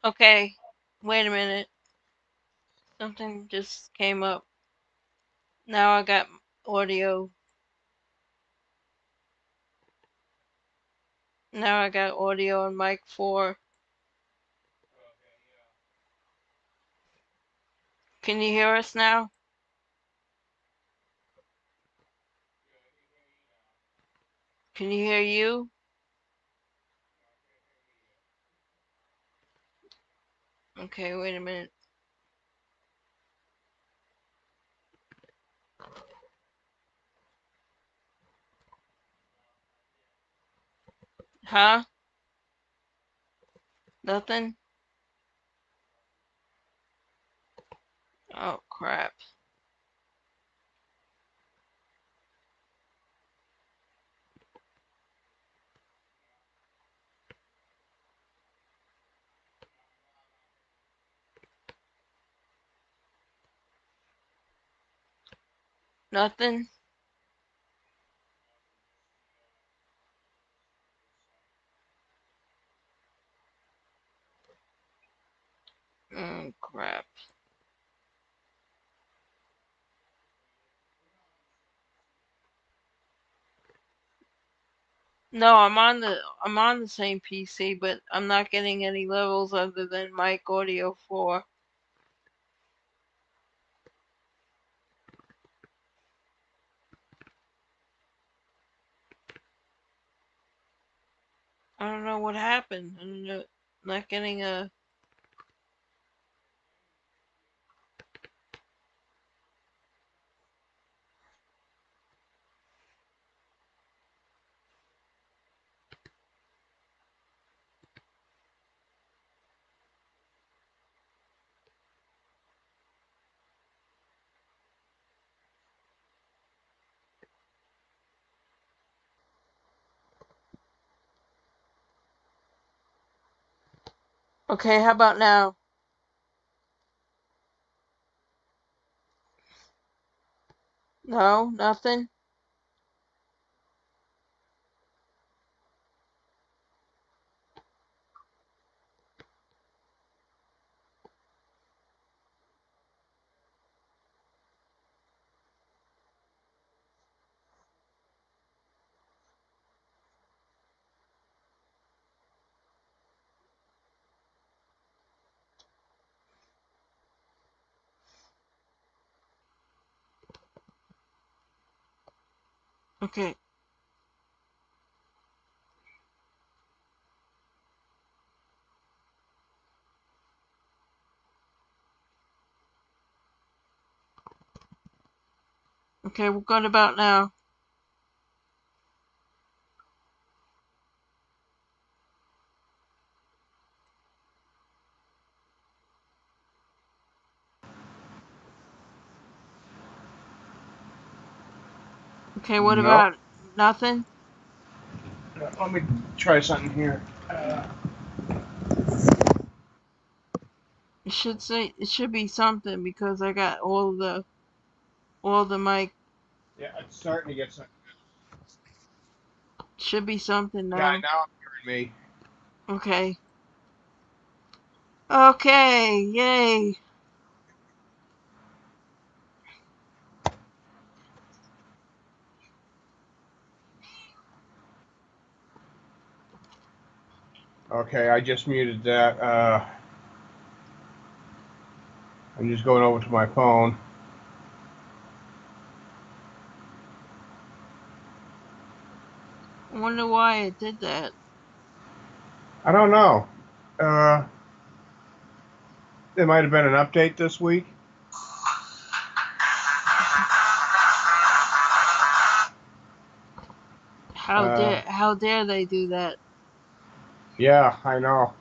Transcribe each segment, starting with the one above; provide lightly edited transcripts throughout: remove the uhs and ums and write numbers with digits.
Okay, wait a minute. Something just came up. Now I got audio. Now I got audio on mic 4. Can you hear us now? Can you hear you? Okay, wait a minute. Huh? Nothing? Oh, crap. Nothing? Crap. No, I'm on the same PC, but I'm not getting any levels other than mic audio 4. I don't know what happened. I'm not getting a. Okay, how about now? No, nothing? Okay. Okay, what about now? Okay, what No. about nothing? Let me try something here. It should be something because I got all the mic. Yeah, it's starting to get something. Should be something Yeah, now. now I'm hearing me. Okay. Okay, yay. Okay, I just muted that. I'm just going over to my phone. I wonder why it did that. I don't know. Uh, there might have been an update this week. Uh, How dare they do that? yeah, I know.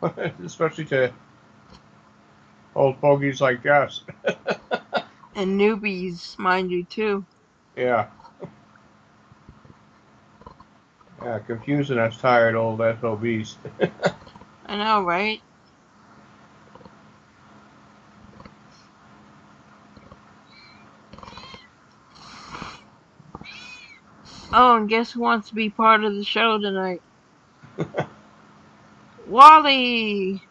Especially to old fogies like us. And newbies, mind you, too. Yeah. Yeah, confusing us tired old SOBs. I know, right? Oh, and guess who wants to be part of the show tonight? Wally!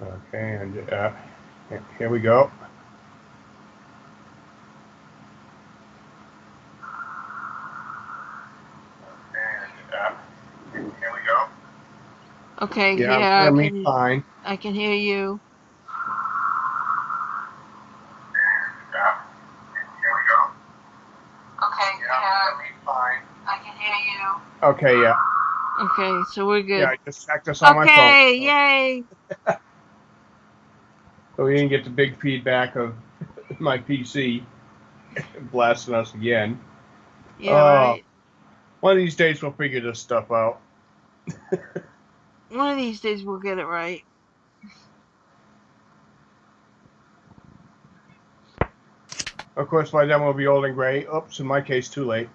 Okay, and here we go. And here we go. Okay, Yeah, yeah, hear me fine. I can hear you. Here we go. Okay, Yeah, hear me fine. I can hear you. Okay, yeah. Okay, so we're good. Yeah, I just checked this on my phone. Okay, yay! So we didn't get the big feedback of my PC blasting us again. Yeah, right. One of these days we'll figure this stuff out. One of these days we'll get it right. Of course, by then we'll be old and gray. Oops, in my case, too late.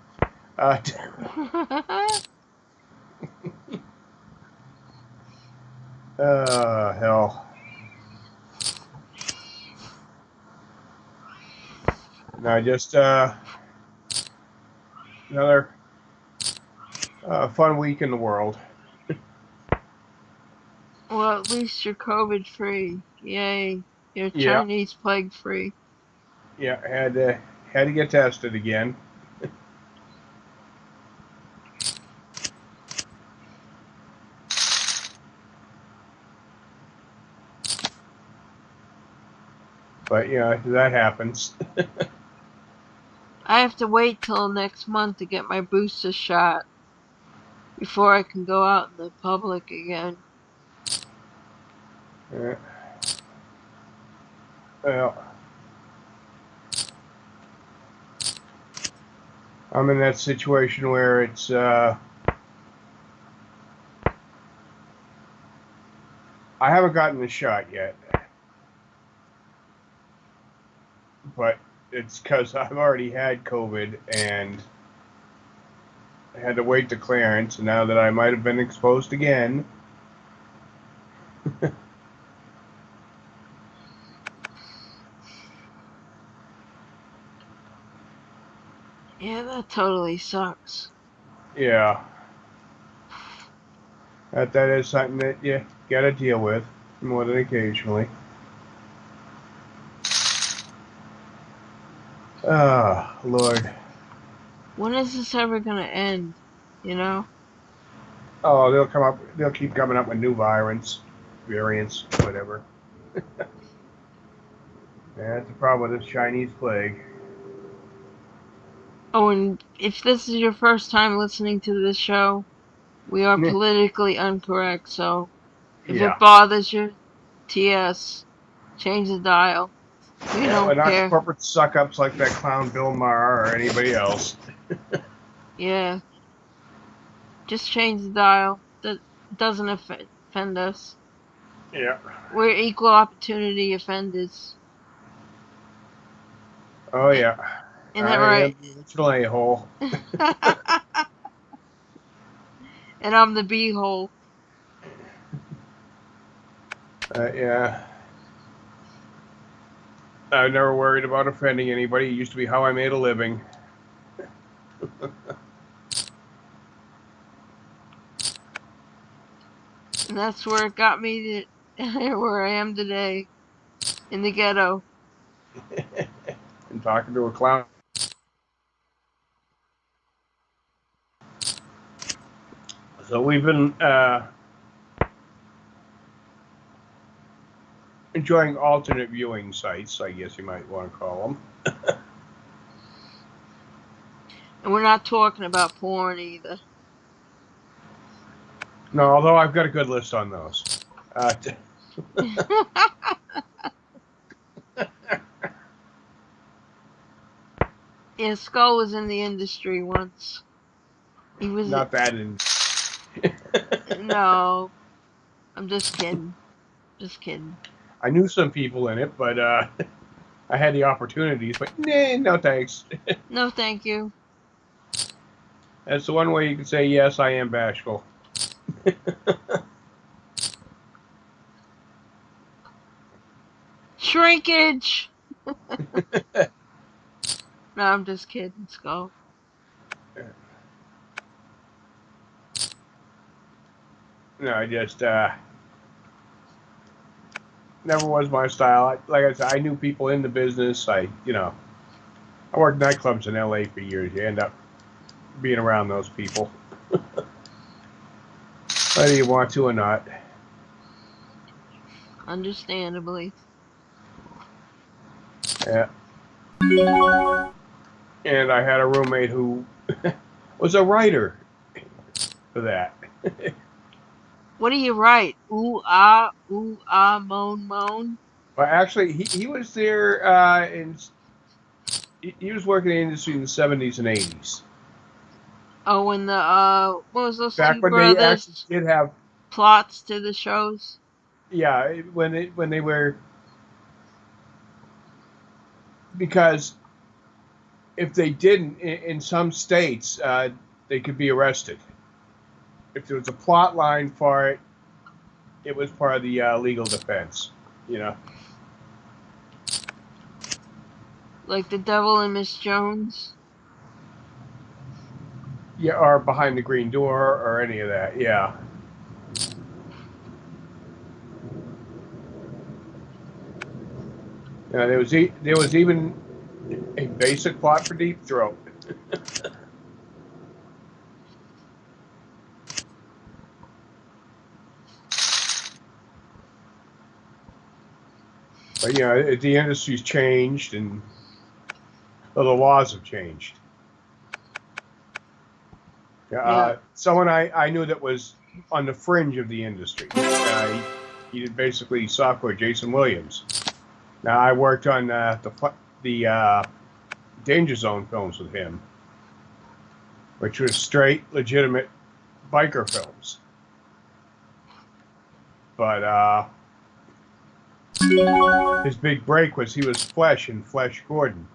Uh, hell. No, just another fun week in the world. Well, at least you're COVID free. Yay. You're Yeah, Chinese plague free. yeah, had to get tested again. But yeah, that happens. I have to wait till next month to get my booster shot before I can go out in the public again. Yeah, well, I'm in that situation where it's I haven't gotten the shot yet, but it's because I've already had COVID and I had to wait the clearance. And now that I might have been exposed again, Yeah, that totally sucks. yeah, that is something that you got to deal with more than occasionally. Ah, Lord. When is this ever gonna end? You know? Oh, they'll keep coming up with new variants, whatever. Yeah, that's the problem with this Chinese plague. Oh, and if this is your first time listening to this show, we are politically incorrect, so if it Yeah. bothers you, TS, change the dial. We Yeah, we're don't not care. corporate suck ups like that clown Bill Maher or anybody else. Yeah, just change the dial. That doesn't offend us. Yeah. We're equal opportunity offenders. Oh, Ain't yeah. that I right? am the original a hole. And I'm the beehole. Yeah. I never worried about offending anybody. It used to be how I made a living. And that's where it got me to where I am today, in the ghetto. And talking to a clown. So we've been enjoying alternate viewing sites, I guess you might want to call them. And we're not talking about porn either. No, although I've got a good list on those. Yeah, Skull was in the industry once. He was. Not that in. No, I'm just kidding. Just kidding. I knew some people in it, but I had the opportunities, but nah, no thanks. No, thank you. That's the one way you can say, yes, I am bashful. Shrinkage! No, I'm just kidding, Skull. No, I just, never was my style. Like I said, I knew people in the business. I worked nightclubs in LA for years. You end up being around those people, whether you want to or not. Understandably. Yeah. And I had a roommate who was a writer for that. What do you write? Ooh ah, moan, moan. Well, actually, he was there he was working in the industry in the 70s and 80s. Oh, and the what was those Back two when they actually brothers did have, plots to the shows? yeah, when they were, because if they didn't, in some states, they could be arrested. If there was a plot line for it, it was part of the legal defense. You know, Like the Devil and Miss Jones. yeah, or behind the green door, or any of that. Yeah. There was even a basic plot for Deep Throat. But the industry's changed, and the laws have changed. Yeah. Someone I knew that was on the fringe of the industry. He did basically software. Jason Williams. Now I worked on the Danger Zone films with him, which was straight, legitimate biker films. But his big break was he was Flesh in Flesh Gordon,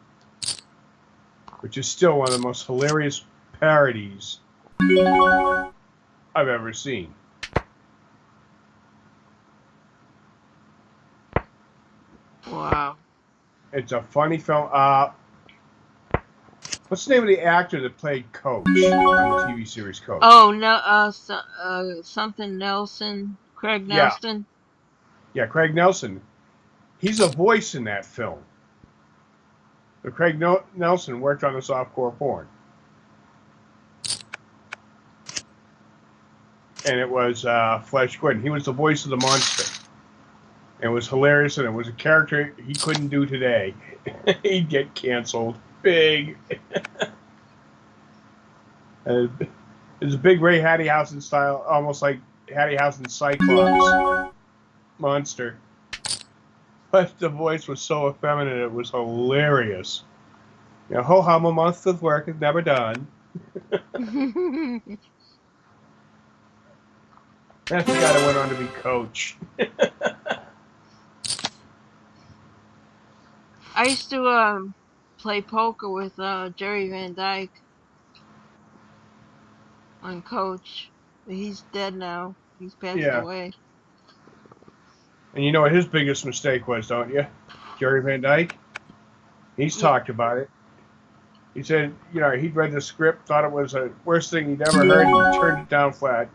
which is still one of the most hilarious parodies I've ever seen. Wow. It's a funny film. What's the name of the actor that played Coach on the TV series Coach? Oh no, something Nelson, Craig Yeah, Nelson. yeah, Craig Nelson. He's a voice in that film. But Craig Nelson worked on the softcore porn, and it was Flesh Gordon. He was the voice of the monster. It was hilarious, and it was a character he couldn't do today. He'd get canceled big. It was a big Ray Harryhausen style, almost like Harryhausen Cyclops monster. But the voice was so effeminate, it was hilarious. Ho hum, a month of work is never done. That's the guy that went on to be Coach. I used to play poker with Jerry Van Dyke on Coach. But he's dead now. He's passed Yeah. away. And you know what his biggest mistake was, don't you? Jerry Van Dyke? He's Yeah. talked about it. He said, he'd read the script, thought it was the worst thing he'd ever heard, and turned it down flat.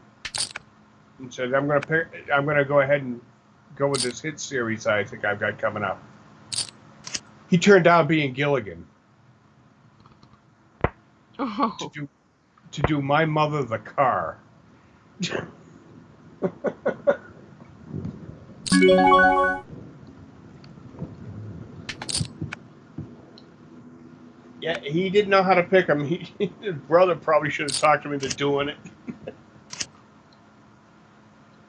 And said, I'm gonna go ahead and go with this hit series I think I've got coming up. He turned down being Gilligan Oh. to do My Mother the Car. Yeah, he didn't know how to pick him. His brother probably should have talked him into doing it.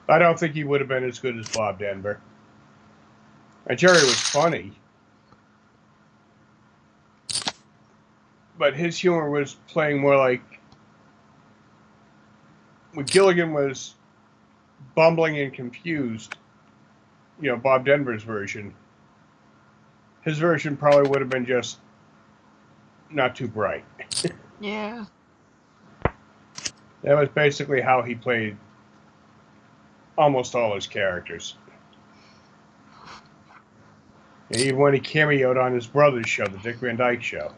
I don't think he would have been as good as Bob Denver. And Jerry was funny, but his humor was playing more like when Gilligan was bumbling and confused. Bob Denver's version. His version probably would have been just not too bright. Yeah. That was basically how he played almost all his characters. And even when he cameoed on his brother's show, the Dick Van Dyke Show.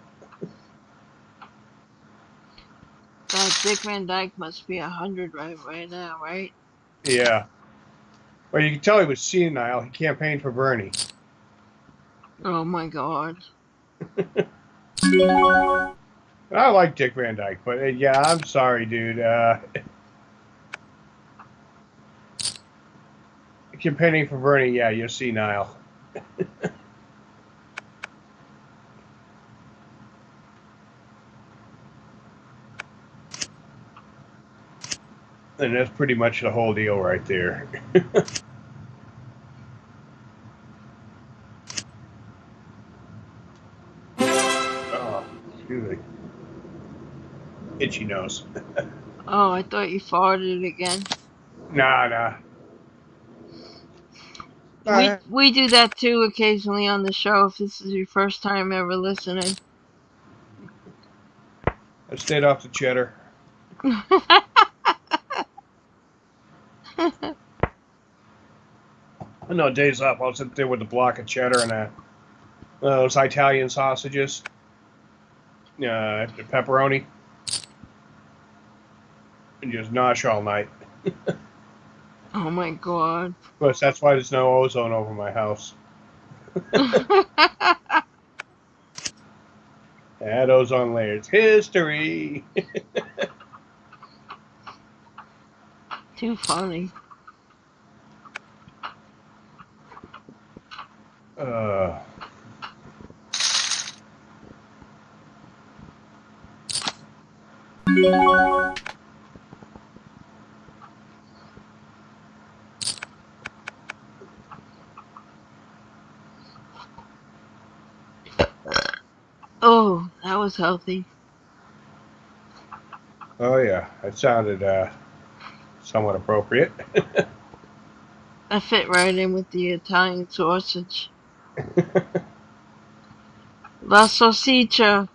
That Dick Van Dyke must be 100 right now, right? Yeah. Well, you can tell he was senile. He campaigned for Bernie. Oh my God. I like Dick Van Dyke, but yeah, I'm sorry, dude. Campaigning for Bernie, yeah, you're senile. And that's pretty much the whole deal right there. Oh, excuse me. Itchy nose. Oh, I thought you farted again. Nah. We do that too occasionally on the show if this is your first time ever listening. I stayed off the cheddar. No days up. I'll sit there with a block of cheddar and those Italian sausages, the pepperoni, and just nosh all night. Oh my God. Of course, that's why there's no ozone over my house. Add ozone layers. History. Too funny. Uh, Oh, that was healthy. oh yeah, that sounded somewhat appropriate. That fit right in with the Italian sausage. La salsiccia.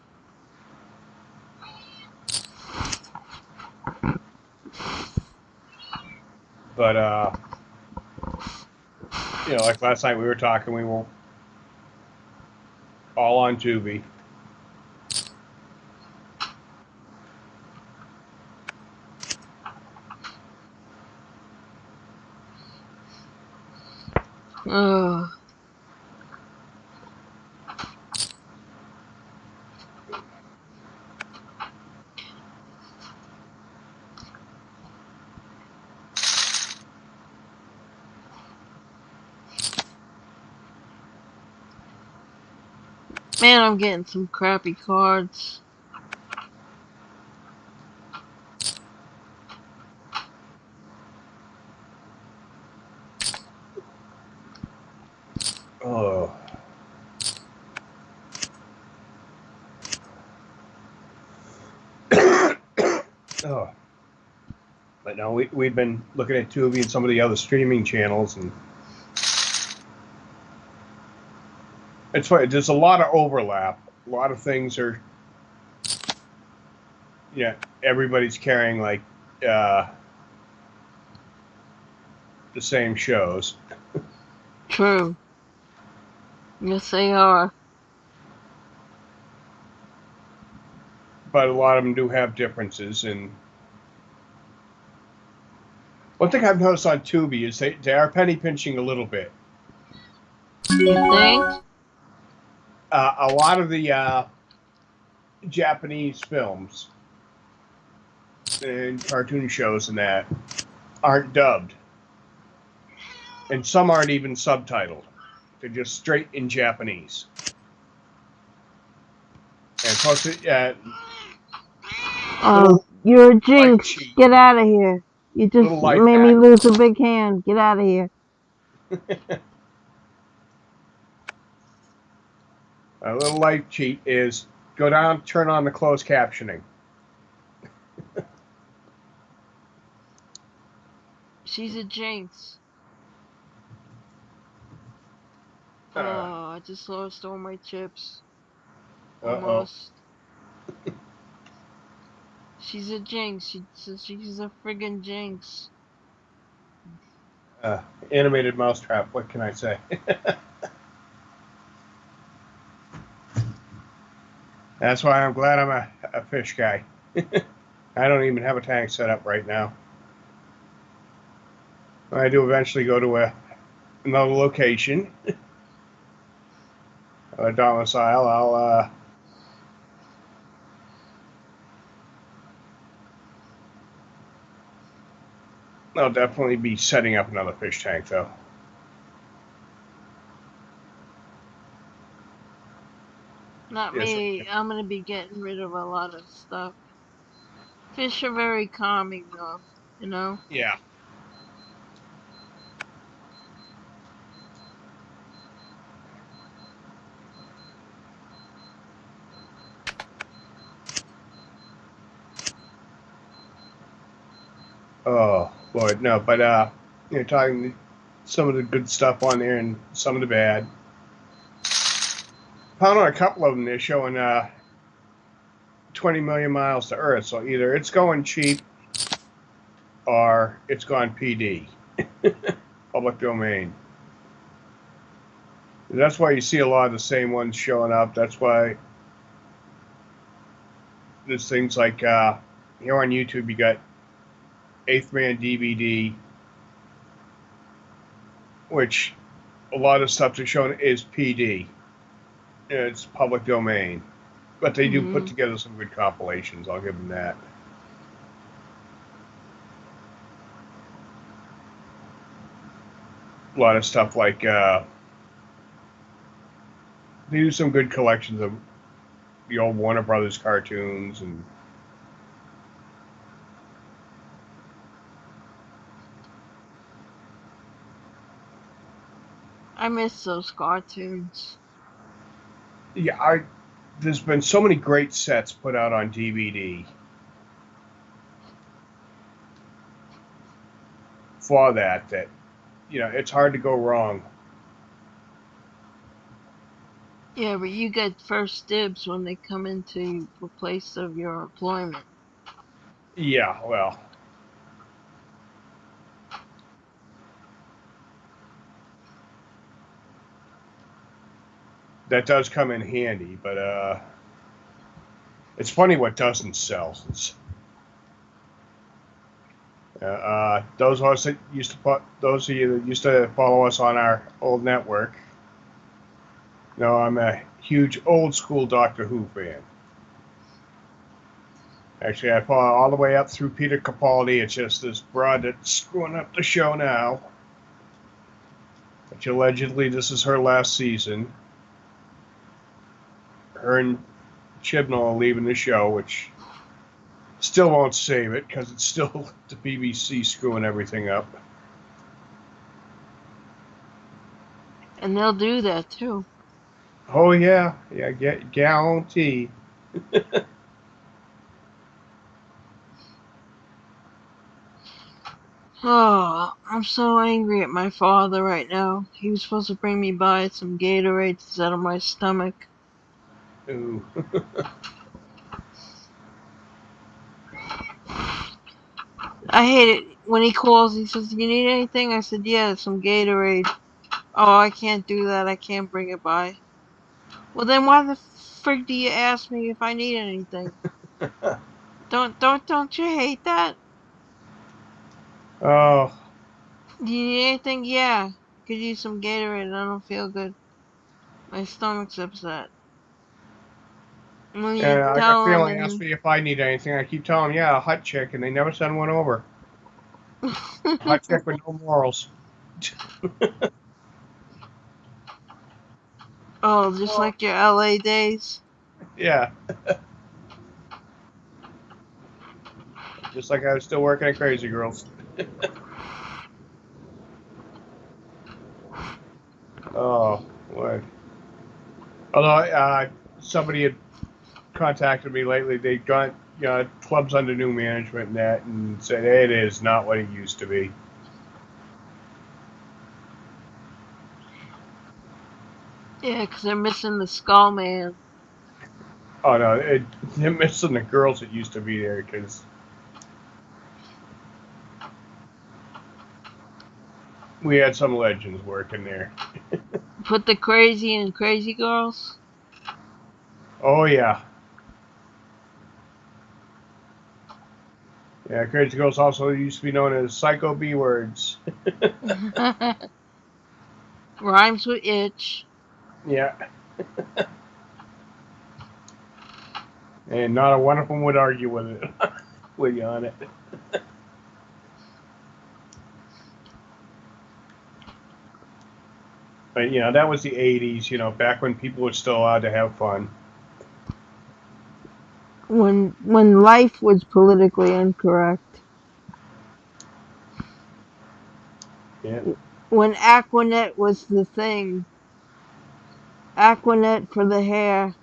But like last night we were talking, we were all on Tubi. Oh, man, I'm getting some crappy cards. Oh. Oh. But no, we've been looking at Tubi and some of the other streaming channels, and it's funny. There's a lot of overlap. A lot of things are, everybody's carrying like the same shows, True. Yes, they are. but a lot of them do have differences. And one thing I've noticed on Tubi is they are penny pinching a little bit. You think? A lot of the Japanese films and cartoon shows and that aren't dubbed, and some aren't even subtitled. They're just straight in Japanese. And plus, Oh, you're a life jinx. cheat, Get out of here. You just little life made me hack. lose a big hand. Get out of here. A little life cheat is go down, turn on the closed captioning. She's a jinx. Oh, Uh I just lost all my chips. oh. Almost. She's a jinx. She's a friggin' jinx. Animated mousetrap. What can I say? That's why I'm glad I'm a fish guy. I don't even have a tank set up right now. when I do eventually go to another location, a domicile, I'll definitely be setting up another fish tank, though. Not Yes. me. I'm gonna be getting rid of a lot of stuff. Fish are very calming, though. You know. Yeah. Oh, Lord, no. But, talking some of the good stuff on there and some of the bad. Found on a couple of them, they're showing 20 million miles to Earth. So either it's going cheap or it's gone PD, public domain. That's why you see a lot of the same ones showing up. That's why there's things like here on YouTube, you got Eighth Man DVD, which a lot of stuff they're showing is PD. It's public domain. But they do put together some good compilations. I'll give them that. A lot of stuff like they do some good collections of the old Warner Brothers cartoons and I miss those cartoons. yeah, there's been so many great sets put out on DVD for that it's hard to go wrong. Yeah, but you get first dibs when they come into the place of your employment. Yeah, well, that does come in handy, but it's funny what doesn't sell. Those of us that those of you that used to follow us on our old network, I'm a huge old school Doctor Who fan. Actually, I follow all the way up through Peter Capaldi. It's just this broad that's screwing up the show now. Which allegedly this is her last season. Her and Chibnall are leaving the show, which still won't save it because it's still the BBC screwing everything up. And they'll do that too. Oh yeah, guarantee. Oh, I'm so angry at my father right now. He was supposed to bring me by some Gatorade to settle my stomach. Ooh. I hate it when he calls. He says, "You need anything?" I said, "Yeah, some Gatorade." Oh, I can't do that. I can't bring it by. Well, then why the frig do you ask me if I need anything? Don't you hate that? Oh, Do you need anything? Yeah. Could use some Gatorade. I don't feel good. My stomach's upset. When you and I got a tell feeling them ask me if I need anything. I keep telling them, yeah, a hot chick, and they never send one over. A hot chick with no morals. oh, just Well, like your LA days. yeah, just like I was still working at Crazy Girls. Oh, what? Although somebody had contacted me lately, they got clubs under new management and that, and said, hey, it is not what it used to be. Yeah, 'cause they're missing the Skull Man. Oh no, they're missing the girls that used to be there because we had some legends working there. Put the crazy in Crazy Girls. Oh yeah, Yeah, crazy girls also used to be known as psycho B words. Rhymes with itch. Yeah, and not a one of them would argue with it, with you on it. But that was the '80s. Back when people were still allowed to have fun. When life was politically incorrect. Yeah. When Aquanet was the thing. Aquanet for the hair.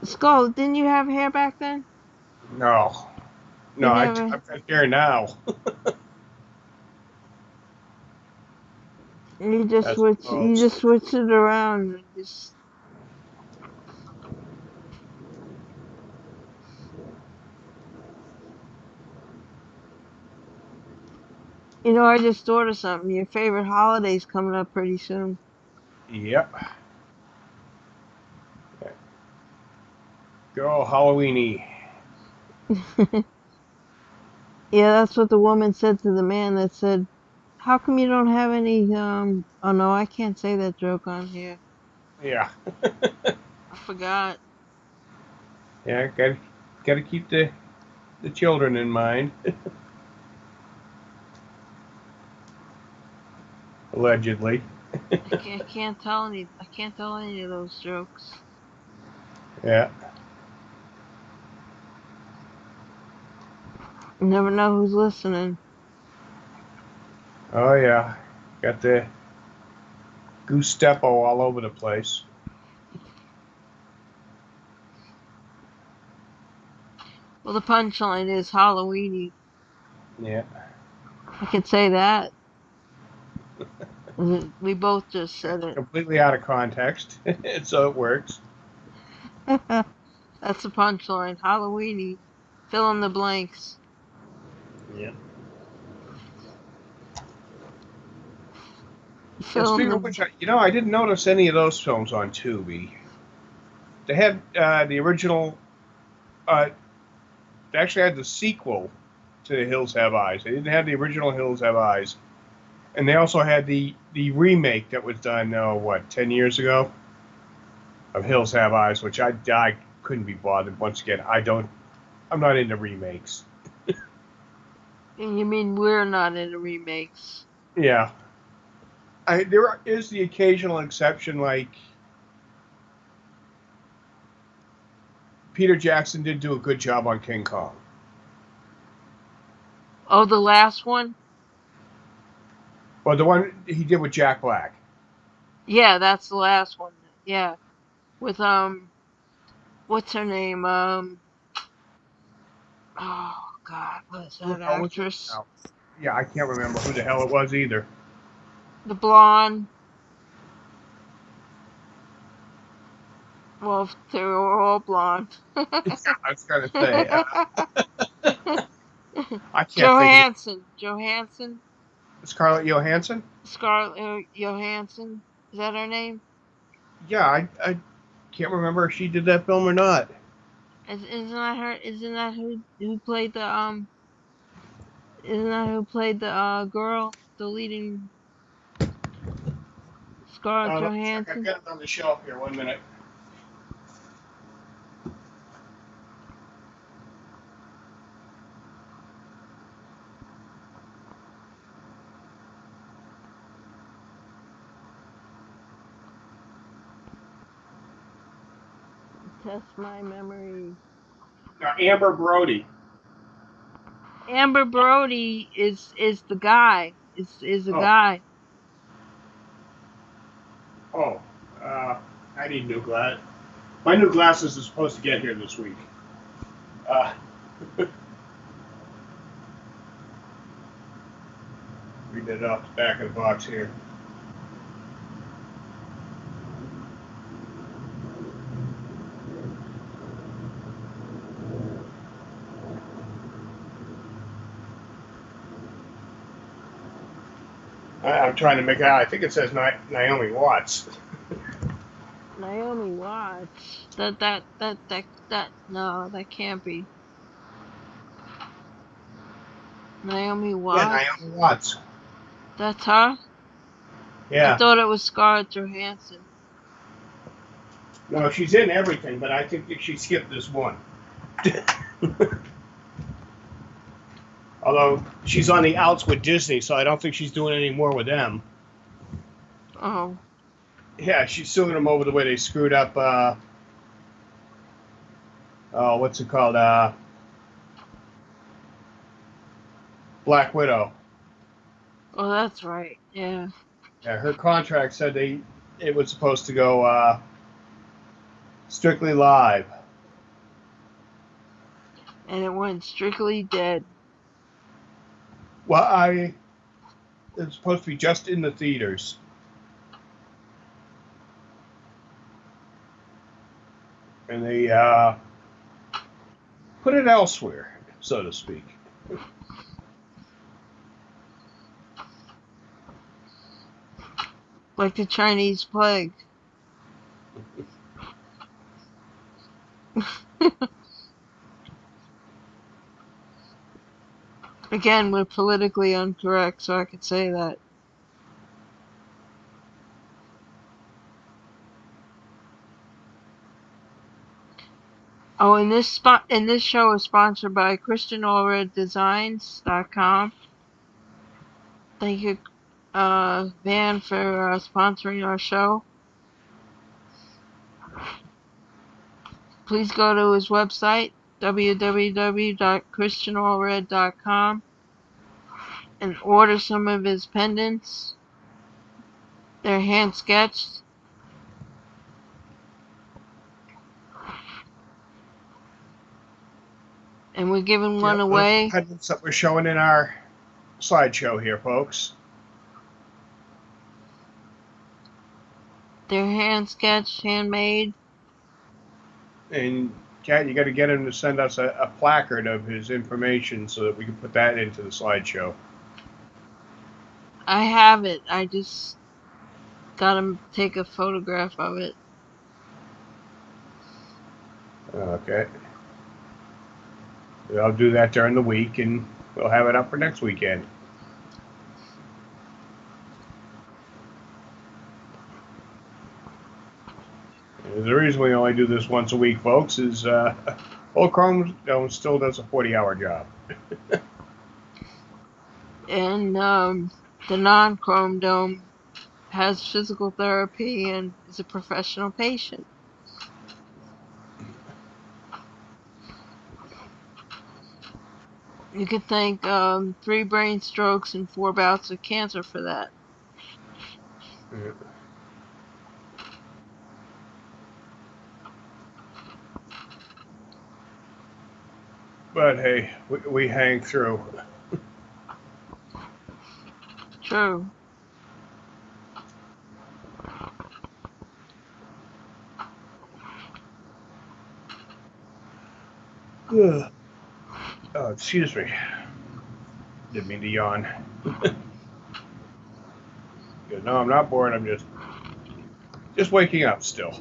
Skull, didn't you have hair back then? No, You no, never. I've got hair now. You just That's switch. You gross. just switch it around. And just. I just thought of something. Your favorite holiday's coming up pretty soon. Yep. Good old Halloweeny. Yeah, that's what the woman said to the man that said, "How come you don't have any?" Oh no, I can't say that joke on here. Yeah. I forgot. Yeah. Got to keep the children in mind. Allegedly. I can't tell any. I can't tell any of those jokes. Yeah. You never know who's listening. Oh yeah. Got the goose steppo all over the place. Well, the punchline is Halloweeny. Yeah. I could say that. We both just said It's it. completely out of context, so it works. That's the punchline. Halloweeny. Fill in the blanks. Yeah. Yeah. Fill in Speaking of the. which, I didn't notice any of those films on Tubi. They had the original. Uh, they actually had the sequel to The Hills Have Eyes. They didn't have the original Hills Have Eyes, and they also had the remake that was done. 10 years ago of Hills Have Eyes, which I couldn't be bothered. Once again, I'm not into remakes. You mean we're not into remakes? Yeah, there is the occasional exception, like Peter Jackson did do a good job on King Kong. Oh, the last one? Well, the one he did with Jack Black. Yeah, that's the last one. Yeah, with what's her name? Oh God, what's that Oh, was it? actress? No. Yeah, I can't remember who the hell it was either. The blonde. Well, they were all blonde. I was gonna say I can't think of it. Johansson, Scarlett Johansson. Scarlett Johansson. Is that her name? Yeah, I can't remember if she did that film or not. Isn't that her? Isn't that who played the Isn't that who played the girl, the leading Scarlett Let me check. I've Johansson? got it on the shelf here. 1 minute. Test my memory. Now, Amber Brody. Amber Brody is the guy. Is a Oh, guy. oh. I need new glasses. My new glasses are supposed to get here this week. Uh, read it off the back of the box here. I'm trying to make it out. I think it says Naomi Watts. Naomi Watts. No, that can't be. Naomi Yeah, Watts? Naomi Watts. That's her? I Yeah. thought it was Scarlett Johansson. No, she's in everything, but I think that she skipped this one. Although she's on the outs with Disney, so I don't think she's doing any more with them. Oh, Yeah, she's suing them over the way they screwed up. What's it called? Black Widow. oh, that's right. Yeah, Yeah, her contract said it was supposed to go strictly live. and it went strictly dead. Well, it's supposed to be just in the theaters, and they put it elsewhere, so to speak. Like the Chinese plague. Again, we're politically incorrect, so I could say that. Oh, and this show is sponsored by ChristianAllredDesigns.com. Thank you, Van, for sponsoring our show. Please go to his website, www.christianallred.com, and order some of his pendants. They're hand sketched. And we're giving one Yep, those are the away. pendants that we're showing in our slideshow here, folks. They're hand sketched, handmade. And Kat, you got to get him to send us a placard of his information so that we can put that into the slideshow. I have it. I just gotta take a photograph of it. Okay. I'll do that during the week, and we'll have it up for next weekend. And the reason we only do this once a week, folks, is Old Chrome still does a 40-hour job. And the non-chrome dome has physical therapy and is a professional patient. You could thank 3 brain strokes and 4 bouts of cancer for that. Yeah. But hey, we hang through. True. Ugh. Oh, excuse me. Didn't mean to yawn. No, I'm not bored. I'm just waking up still.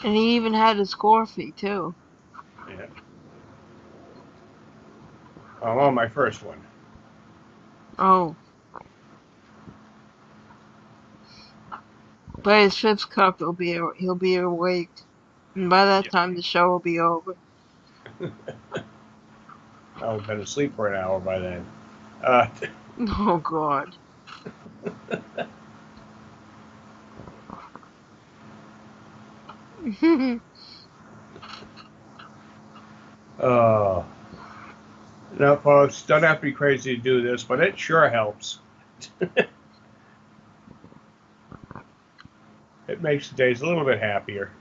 And he even had his coffee too. Yeah. I'm on my first one. Oh, by his 5th cup he'll be awake. And by that Yeah. time the show will be over. I've been asleep for an hour by then. Uh, Oh God. uh, no, folks, don't have to be crazy to do this, but it sure helps. It makes the days a little bit happier.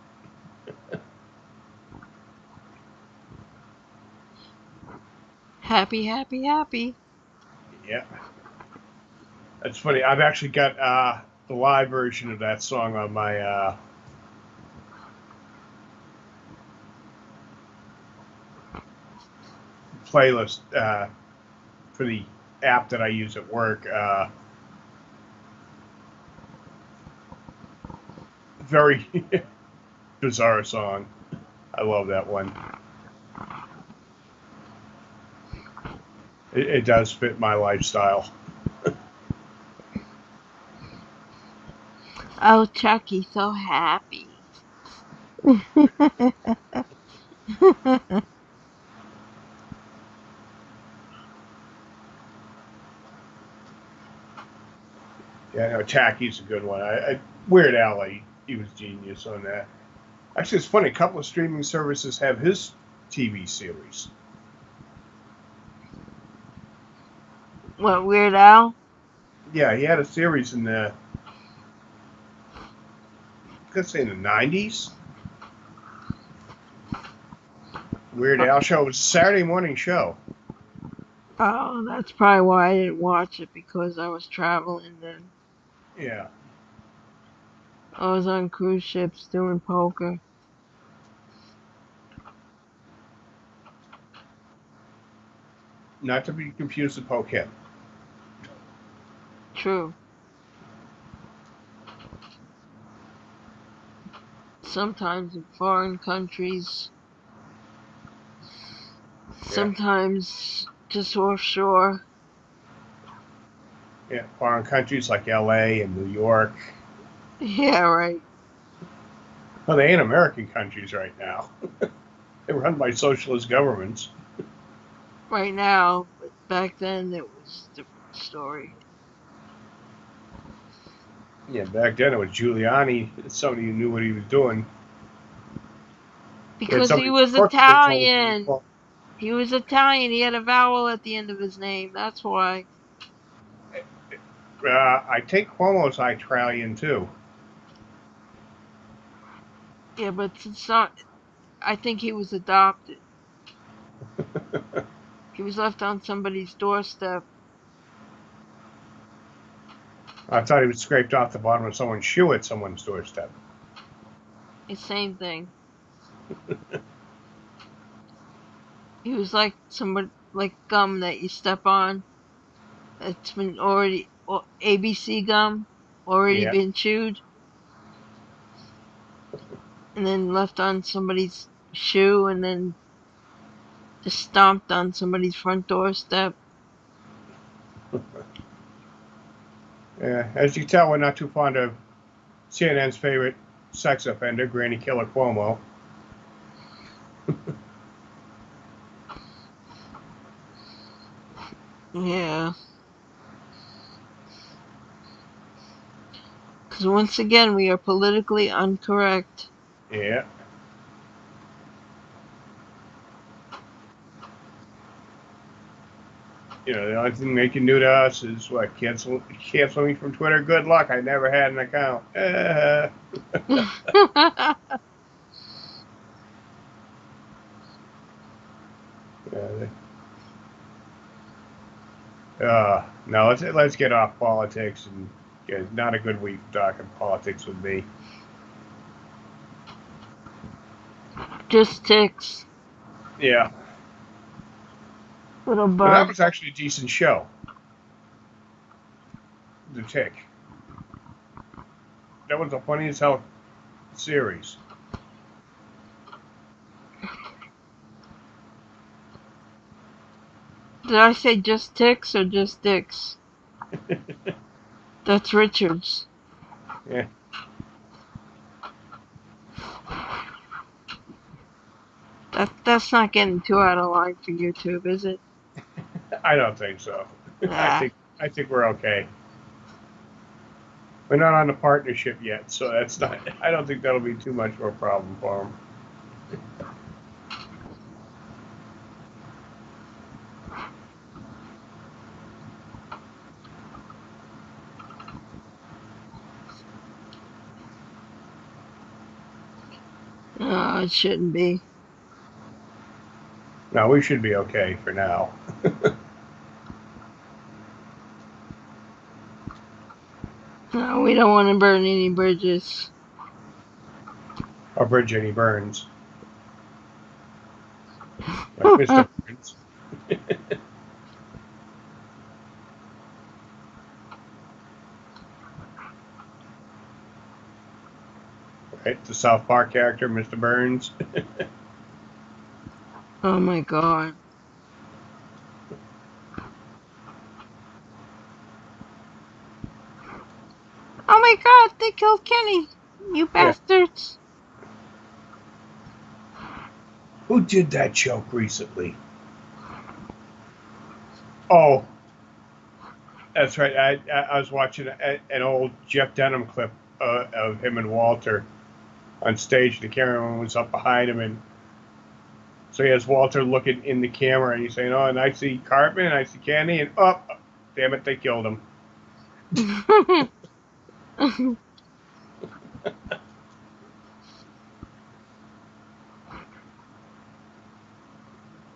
Happy, happy, happy. Yeah. That's funny. I've actually got the live version of that song on my playlist for the app that I use at work. Very bizarre song. I love that one. It does fit my lifestyle. Oh, Chucky's so happy. Yeah, no, Tacky's a good one. Weird Al, he was genius on that. Actually, it's funny. A couple of streaming services have his TV series. What, Weird Al? Yeah, he had a series in the, I could say in the 90s. Weird Al show. It was a Saturday morning show. Oh, that's probably why I didn't watch it, because I was traveling then. Yeah. I was on cruise ships doing poker. Not to be confused with Pokemon. True. Sometimes in foreign countries, Yeah. sometimes just offshore. Yeah. Foreign countries like LA and New York. Yeah, right. Well, they ain't American countries right now. They're run by socialist governments. Right now, but back then it was a different story. Yeah, back then it was Giuliani, somebody who knew what he was doing. We had Because he somebody was from Berkeley told us what he Italian. was. He was Italian. He had a vowel at the end of his name. That's why. I take Cuomo's Italian too. Yeah, but it's not. I think he was adopted. He was left on somebody's doorstep. I thought he was scraped off the bottom of someone's shoe at someone's doorstep. The same thing. He was like somebody, like gum that you step on. It's been already ABC gum, already Yeah. been chewed, and then left on somebody's shoe, and then just stomped on somebody's front doorstep. Yeah. As you can tell, we're not too fond of CNN's favorite sex offender, Granny Killer Cuomo. Yeah. Because once again, we are politically incorrect. Yeah. You know, the only thing they can do to us is what? Cancel me from Twitter? Good luck. I never had an account. Yeah, no, let's get off politics and get not a good week talking politics with me. Just ticks. Yeah, Little but that bug. was actually a decent show. The Tick. That was a funny as hell series. Did I say just ticks or just dicks? That's Richards. Yeah, That's not getting too out of line for YouTube, is it? I don't think so. I Ah. think I think we're okay. We're not on a partnership yet, so that's not. I don't think that'll be too much of a problem for them. No, it shouldn't be. No, we should be okay for now. No, we don't want to burn any bridges. Or Bridget Burns, like Mr. Burns. Right? The South Park character, Mr. Burns. Oh my god. Oh my god, they killed Kenny! You Yeah. bastards! Who did that joke recently? Oh, that's right. I was watching an old Jeff Denham clip of him and Walter on stage. The cameraman was up behind him, and so he has Walter looking in the camera, and he's saying, "Oh, and I see Cartman, and I see Candy, and oh, damn it, they killed him."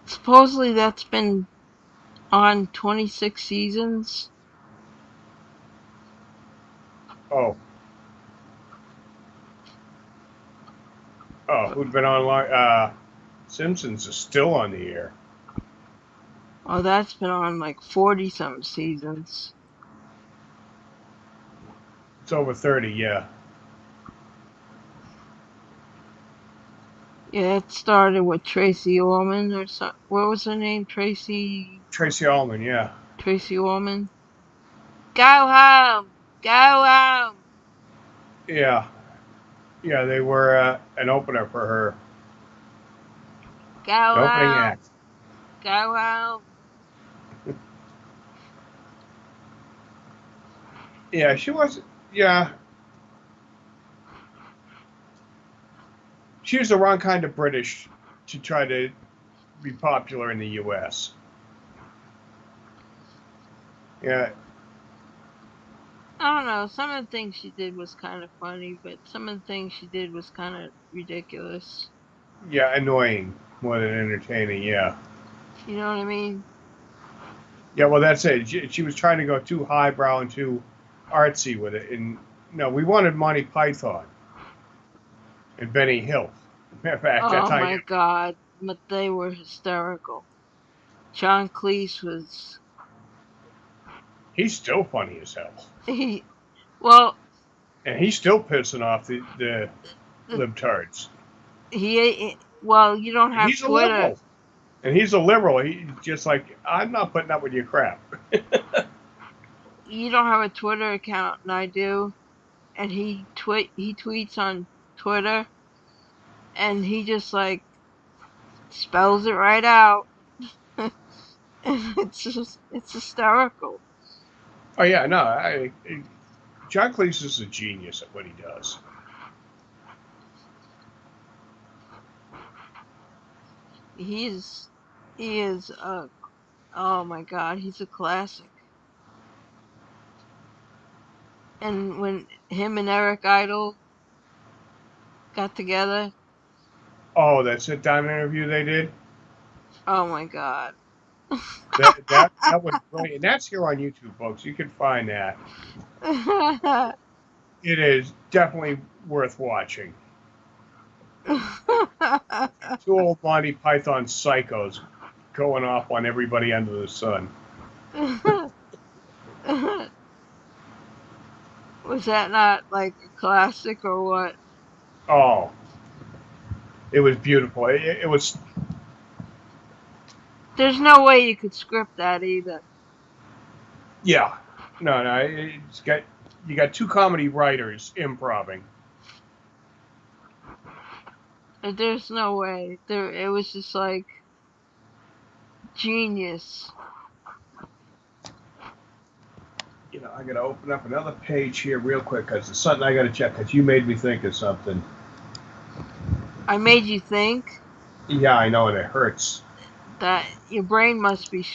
Supposedly that's been on 26 seasons. Oh, who'd been on long? Simpsons is still on the air. Oh, that's been on like 40 something seasons. It's over 30, yeah. Yeah, it started with Tracy Ullman or so. What was her name? Tracy Ullman, yeah. Tracy Ullman. Go home! Go home! Yeah. Yeah, they were an opener for her. Go An opening home! act. Go home! Yeah, she was. Yeah, she was the wrong kind of British to try to be popular in the U.S. Yeah, I don't know. Some of the things she did was kind of funny, but some of the things she did was kind of ridiculous. yeah, annoying more than entertaining. Yeah, You know what I mean? yeah. Well, that's it. She was trying to go too highbrow and too artsy with it, and no, we wanted Monty Python and Benny Hill. Matter of fact, that's Oh how my god, but they were hysterical. John Cleese was he's still funny as hell, he well and he's still pissing off the the libtards. he well you don't And have he's a Twitter. liberal. And he's a liberal. He's just like, I'm not putting up with your crap. You don't have a Twitter account, and I do. And he tweets on Twitter, and he just like spells it right out. And it's hysterical. Oh yeah, no, John Cleese is a genius at what he does. He's he is a oh my god, he's a classic. And when him and Eric Idle got together, Oh, that sit down interview they did. oh my god. That was brilliant. And that's here on YouTube, folks. You can find that. It is definitely worth watching. Two old Monty Python psychos going off on everybody under the sun. Was that not like a classic or what? Oh, it was beautiful. It was. There's no way you could script that either. Yeah. No, no. It's got you got two comedy writers improvising. There's no way. There, it was just like genius. I got to open up another page here real quick because it's something I got to check because you made me think of something. I made you think Yeah, I know, and it hurts. that your brain must be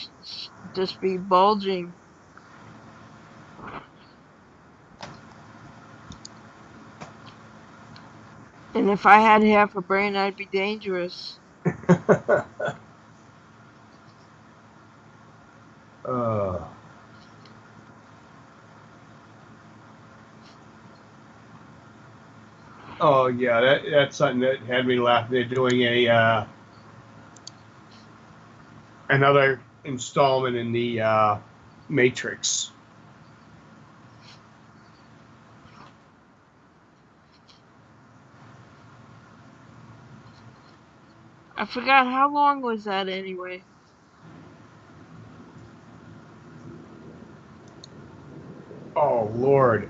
just be bulging. And if I had half a brain, I'd be dangerous. uh, oh, yeah, that's something that had me laughing. They're doing another installment in the Matrix. I forgot how long was that anyway. Oh Lord,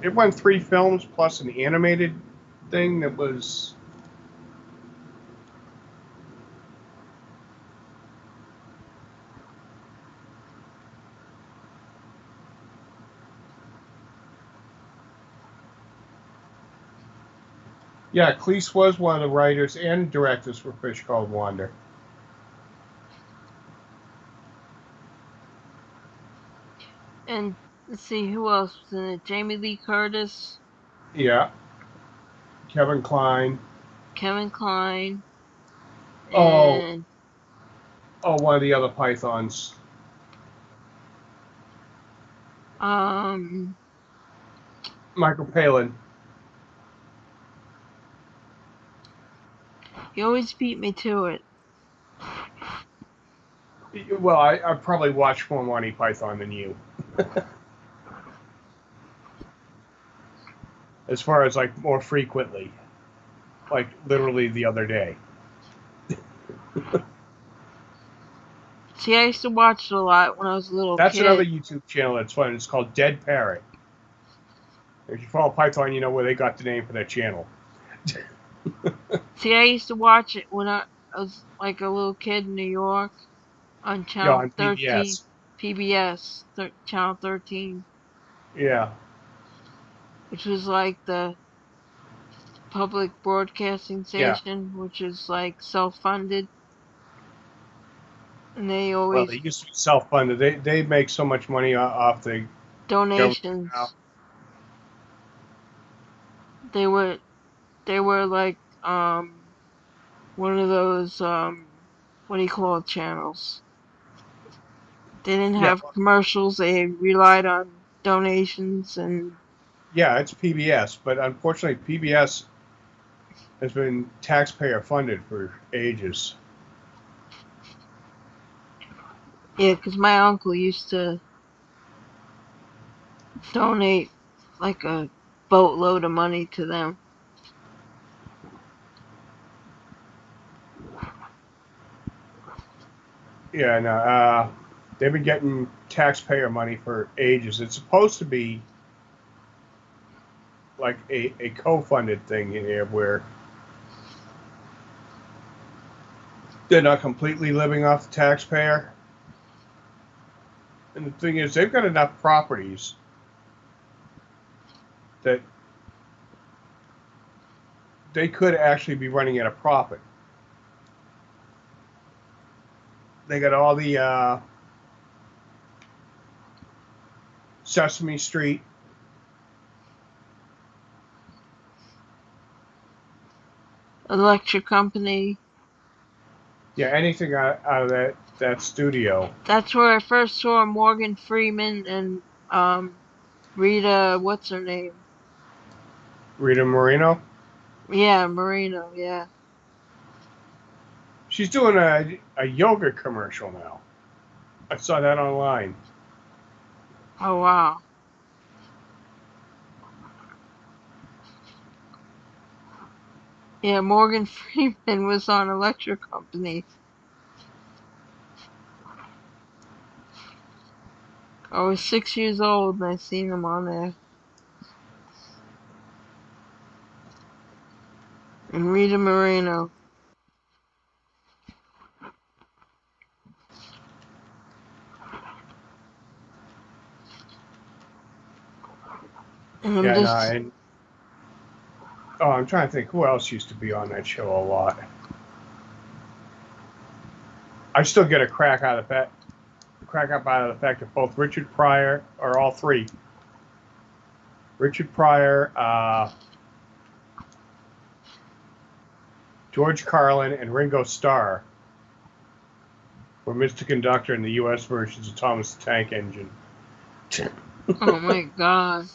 it went 3 films plus an animated thing that was. Yeah, Cleese was one of the writers and directors for Fish Called Wanda. And let's see who else was in it. Jamie Lee Curtis, Yeah, Kevin Kline. Kevin Kline, Oh, and one of the other Pythons. um, Michael Palin. you always beat me to it. Well, I probably watched more Monty Python than you. As far as like more frequently, like literally the other day. See, I used to watch it a lot when I was a little That's another kid. YouTube channel that's fun. It's called Dead Parrot. If you follow Python, you know where they got the name for that channel. See, I used to watch it when I was like a little kid in New York on Yeah, Channel on 13, PBS. PBS, Channel 13, Yeah, which was like the public broadcasting yeah. station, which is like self-funded, and they Well, they always used to be self-funded. They make so much money off the government now. donations. They were they were like one of those what do you call it, channels. They didn't Yeah, have commercials. They relied on donations and yeah. It's PBS, but unfortunately, PBS has been taxpayer funded for ages. yeah, 'cause my uncle used to donate like a boatload of money to them. Yeah, no, they've been getting taxpayer money for ages. It's supposed to be like a co-funded thing here where they're not completely living off the taxpayer. And the thing is, they've got enough properties that they could actually be running at a profit. They got all the Sesame Street. Electric company. Yeah, anything out of that studio. That's where I first saw Morgan Freeman and Rita, what's her name? Rita Moreno. Yeah, Marino, yeah. She's doing a yoga commercial now. I saw that online. Oh wow. Yeah, Morgan Freeman was on Electric Company. I was 6 years old and I seen him on there. And Rita Moreno. And I'm Yeah, no, just and I'm trying to think who else used to be on that show a lot. I still get a crack up out of the fact that both Richard Pryor, or all three, Richard Pryor, George Carlin, and Ringo Starr were Mr. Conductor in the U.S. versions of Thomas the Tank Engine. oh my god.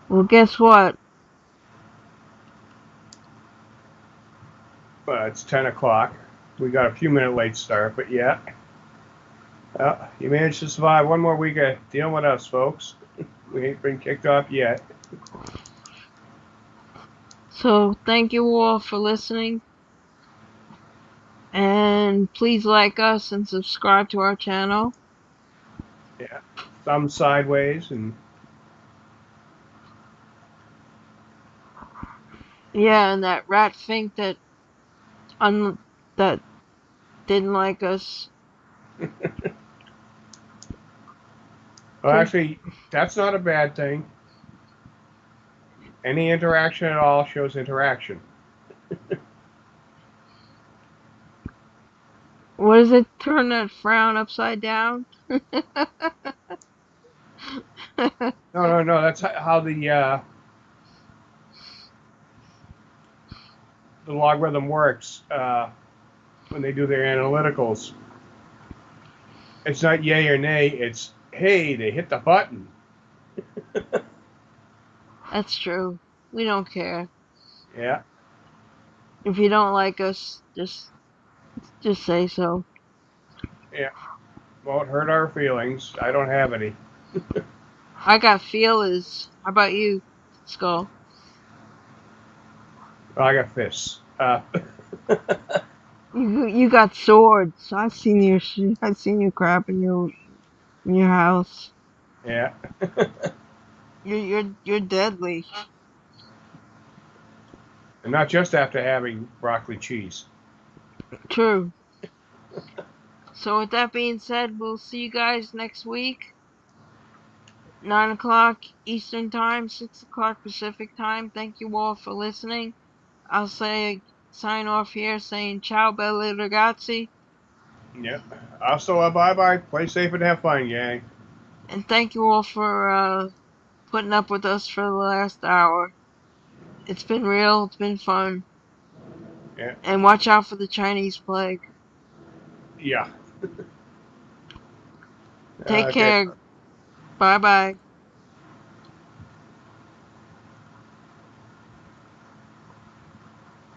Well, guess what? But it's 10 o'clock. We got a few minute late start, but yeah. You managed to survive one more week of dealing with us, folks. We ain't been kicked off yet. So thank you all for listening. And please like us and subscribe to our channel. Yeah. Thumb sideways and Yeah, and that rat Fink that didn't like us. well, actually, that's not a bad thing. Any interaction at all shows interaction. What does it turn that frown upside down? No. That's how the logarithm works when they do their analyticals. It's not yay or nay. It's hey, they hit the button. That's true. We don't care. Yeah. If you don't like us, just say so. Yeah. Won't hurt our feelings. I don't have any. I got feelers. How about you, Skull? Well, I got fists. You got swords. I've seen you crap in your house. Yeah. You're deadly. And not just after having broccoli cheese. True. So with that being said, we'll see you guys next week. 9 o'clock Eastern Time, 6 o'clock Pacific Time. Thank you all for listening. I'll sign off here saying ciao belli ragazzi. Yeah. Also, bye bye. Play safe and have fun, gang. And thank you all for putting up with us for the last hour. It's been real, it's been fun. Yeah. And watch out for the Chinese plague. Yeah. Take Okay. care. Bye bye.